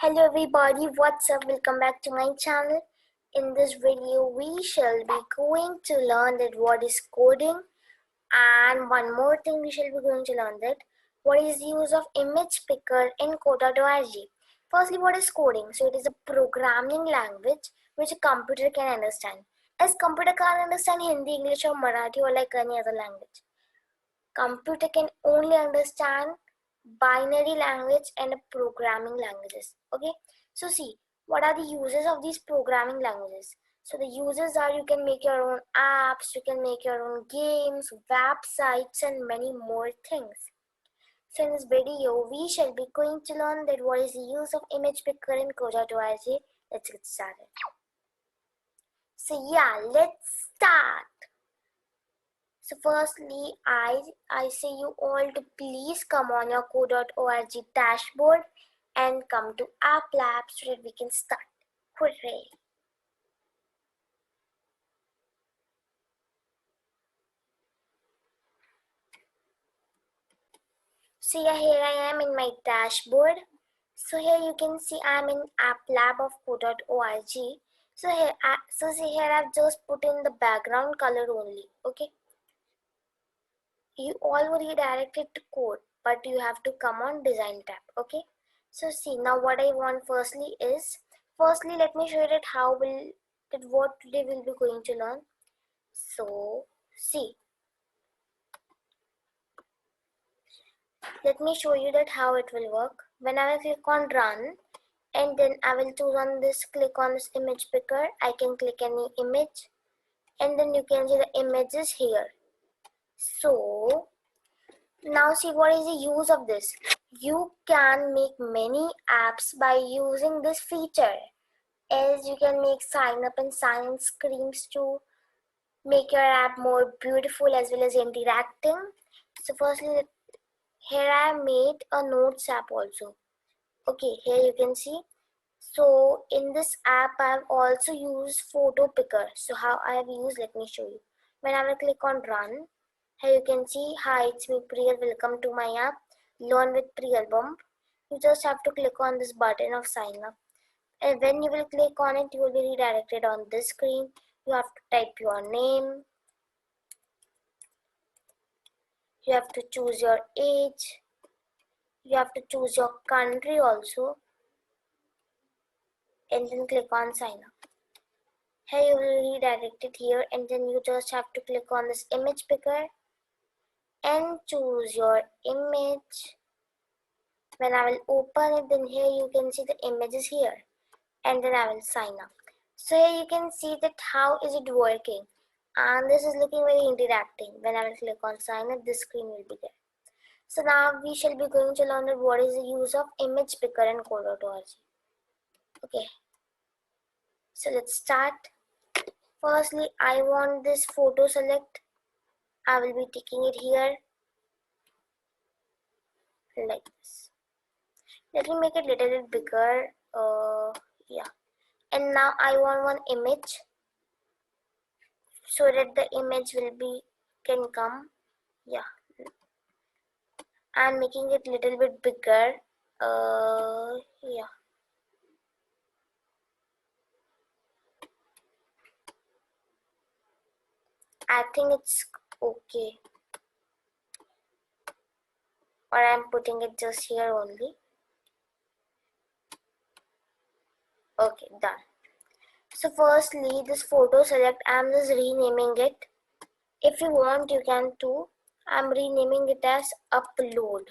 Hello everybody, what's up? Welcome back to my channel. In this video, we shall be going to learn that what is coding, and one more thing we shall be going to learn that what is the use of image picker in Coda.org. Firstly, what is coding? So it is a programming language which a computer can understand. As computer can't understand Hindi, English or Marathi or like any other language. Computer can only understand binary language and programming languages. Okay, so see, what are the uses of these programming languages? So the uses are you can make your own apps, you can make your own games, websites, and many more things. So in this video, we shall be going to learn that what is the use of image picker in Coda.org. Let's get started. So yeah, let's start. So firstly, I say you all to please come on your co.org dashboard and come to App Lab so that we can start. Hooray! So yeah, here I am in my dashboard. So here you can see I'm in App Lab of co.org. So here I've just put in the background color only. Okay. You all were redirected to code, but you have to come on design tab. Okay, so see, now what I want firstly let me show you that what today we'll be going to learn. So see, let me show you that how it will work. When I will click on run, and then I will choose on this, click on this image picker. I can click any image, and then you can see the images here. So now see, what is the use of this? You can make many apps by using this feature, as you can make sign up and sign in screens to make your app more beautiful as well as interacting. So firstly, here I have made a notes app also. Okay, here you can see. So in this app I have also used photo picker. So how I have used, let me show you. When I will click on run, here you can see, hi, it's me Priyal, welcome to my app, Learn with Priyal Bump. You just have to click on this button of sign up. And when you will click on it, you will be redirected on this screen. You have to type your name. You have to choose your age. You have to choose your country also. And then click on sign up. Here you will be redirected here, and then you just have to click on this image picker and choose your image. When I will open it, then here you can see the images here, and then I will sign up. So here you can see that how is it working, and this is looking very interacting. When I will click on sign up, this screen will be there. So now we shall be going to learn that what is the use of image picker in Coda.org. Okay, so let's start. Firstly, I want this photo select. I will be taking it here like this. Let me make it a little bit bigger. Yeah. And now I want one image so that the image can come. Yeah. I'm making it a little bit bigger. Yeah. I think it's okay. Or I'm putting it just here only. Okay, done. So firstly, this photo select, I'm just renaming it. If you want, you can too. I'm renaming it as upload.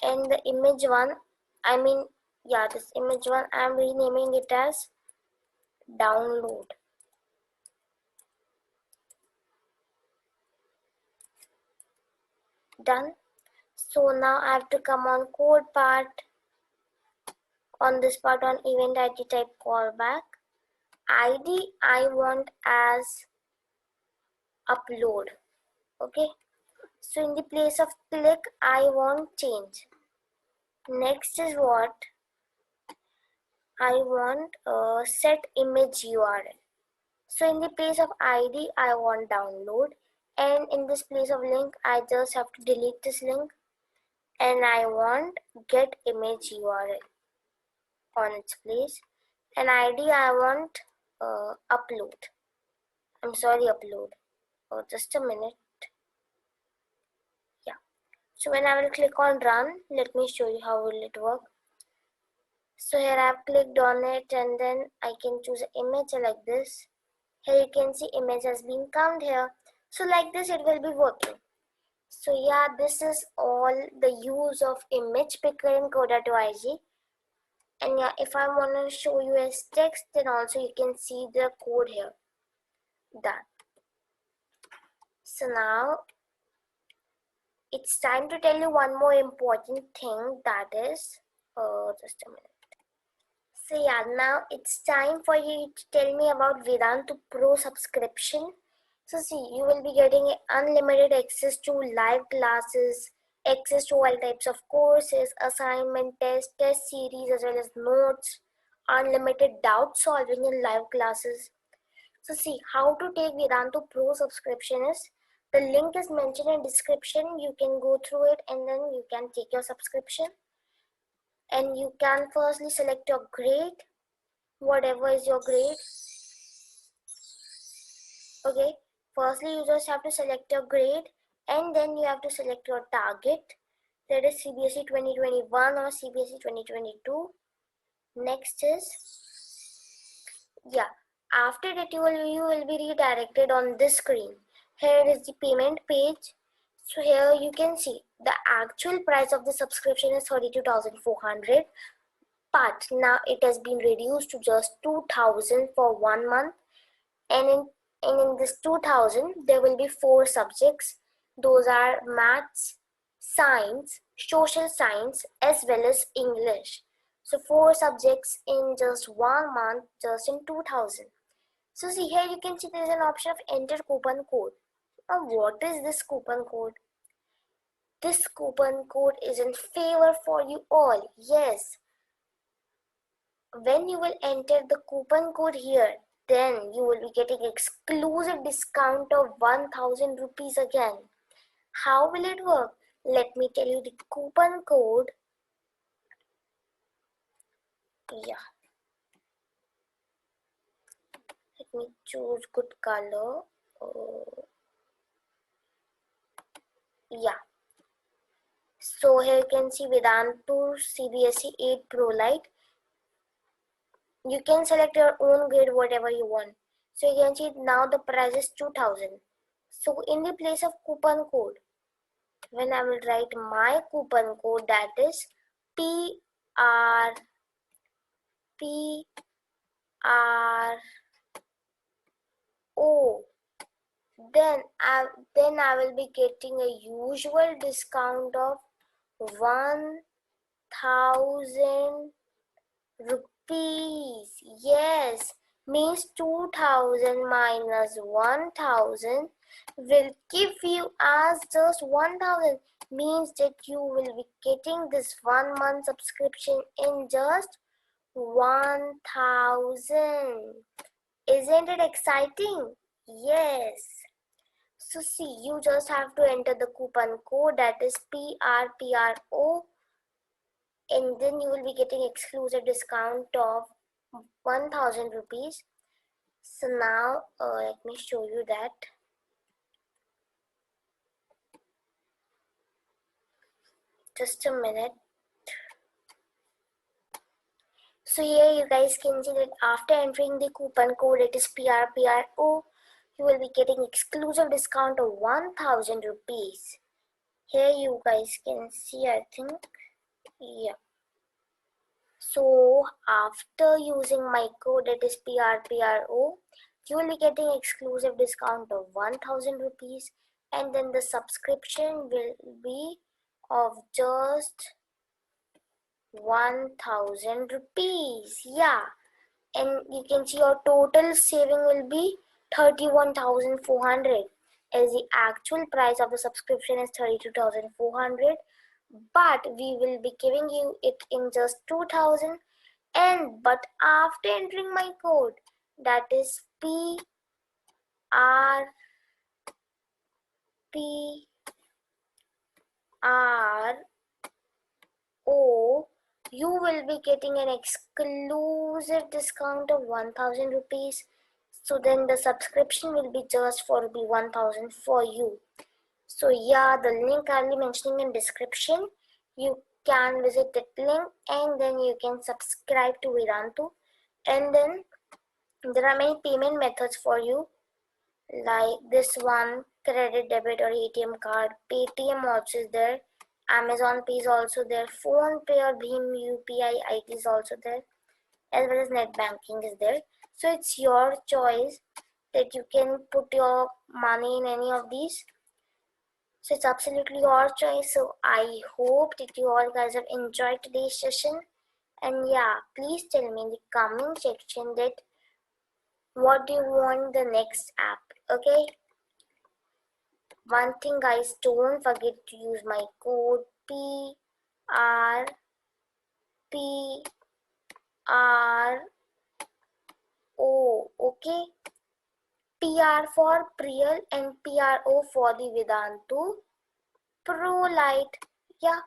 And the image one, this image one, I'm renaming it as download. Done. So now I have to come on code part. On this part, on event ID, type callback. ID I want as upload. Okay. So in the place of click, I want change. Next is what I want, set image URL. So in the place of ID, I want download, and in this place of link, I just have to delete this link, and I want get image URL. on its place. An ID I want upload. I'm sorry, upload. Oh, just a minute. Yeah. So when I will click on run, let me show you how will it work. So here I have clicked on it and then I can choose an image like this. Here you can see image has been counted here. So like this it will be working. So yeah, this is all the use of image picker in Coda2IG. And yeah, if I want to show you as text, then also you can see the code here. Done. So now it's time to tell you one more important thing, that is, just a minute. So yeah, now it's time for you to tell me about Vedantu Pro subscription. So see, you will be getting unlimited access to live classes, access to all types of courses, assignment tests, test series as well as notes, unlimited doubt solving in live classes. So see, how to take Vedantu Pro subscription is, the link is mentioned in description. You can go through it and then you can take your subscription. And you can firstly select your grade, whatever is your grade. Okay, firstly you just have to select your grade and then you have to select your target, that is CBSE 2021 or CBSE 2022. Next is, yeah, after that you will be redirected on this screen. Here is the payment page. So here you can see the actual price of the subscription is 32,400, but now it has been reduced to just 2,000 for 1 month. And in this 2000 there will be 4 subjects. Those are maths, science, social science as well as English. So 4 subjects in just 1 month, just in 2000. So see, here you can see there is an option of enter coupon code. Now what is this coupon code? This coupon code is in favor for you all. Yes, when you will enter the coupon code here, then you will be getting exclusive discount of 1000 rupees again. How will it work? Let me tell you the coupon code. Yeah, let me choose good color. Yeah, so here you can see Vedantu CBSE 8 Pro Lite. You can select your own grade, whatever you want. So you can see now the price is 2000. So in the place of coupon code, when I will write my coupon code, that is PRPRO, then I will be getting a usual discount of 1000 rupees. Yes, means 2000 minus 1000 will give you as just 1000, means that you will be getting this 1 month subscription in just 1000. Isn't it exciting? Yes. So see, you just have to enter the coupon code, that is PRPRO, and then you will be getting exclusive discount of 1000 rupees. So now let me show you that. Just a minute. So here you guys can see that after entering the coupon code, it is PRPRO, you will be getting exclusive discount of 1000 rupees. Here you guys can see, I think, yeah. So after using my code, that is PRPRO, you will be getting exclusive discount of 1000 rupees, and then the subscription will be of just 1000 rupees. Yeah, and you can see your total saving will be 31,400, as the actual price of the subscription is 32,400, but we will be giving you it in just 2000. And but after entering my code, that is PRPRO, you will be getting an exclusive discount of 1000 rupees. So then the subscription will be just for 1000 for you. So yeah, the link I'll be mentioning in description. You can visit that link and then you can subscribe to Vedantu. And then there are many payment methods for you, like this one, credit, debit or ATM card. Paytm also is there. Amazon Pay is also there. Phone Pay or Bhim UPI ID is also there, as well as net banking is there. So it's your choice that you can put your money in any of these. So it's absolutely your choice. So I hope that you all guys have enjoyed today's session. And yeah, please tell me in the comment section that what do you want the next app. Okay. One thing guys, don't forget to use my code PRP PRO, okay? PR for Priyal and PRO for the Vedantu Pro Lite. Yeah.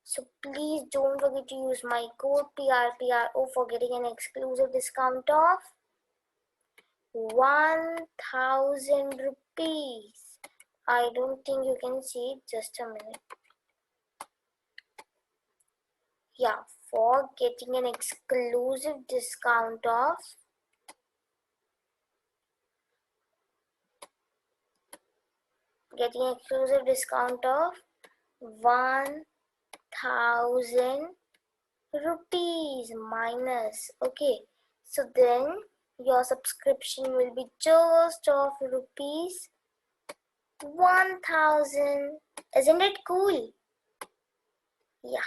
So please don't forget to use my code PRPRO for getting an exclusive discount of 1000 rupees. I don't think you can see it. Just a minute. Yeah, for getting an exclusive discount of 1000 rupees minus. Okay, so then your subscription will be just of rupees 1000. Isn't it cool? Yeah.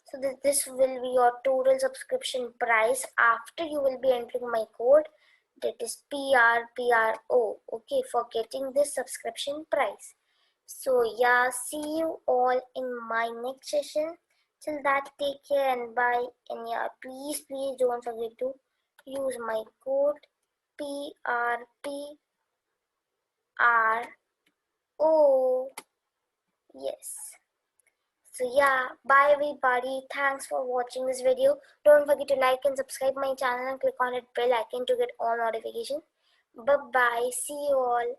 So this will be your total subscription price after you will be entering my code, that is PRPRO, okay, for getting this subscription price. So yeah, see you all in my next session. Till that, take care and bye. And yeah, please don't forget to use my code PRPRO. Yes. So yeah, bye everybody. Thanks for watching this video. Don't forget to like and subscribe my channel and click on that bell icon to get all notifications. Bye bye. See you all.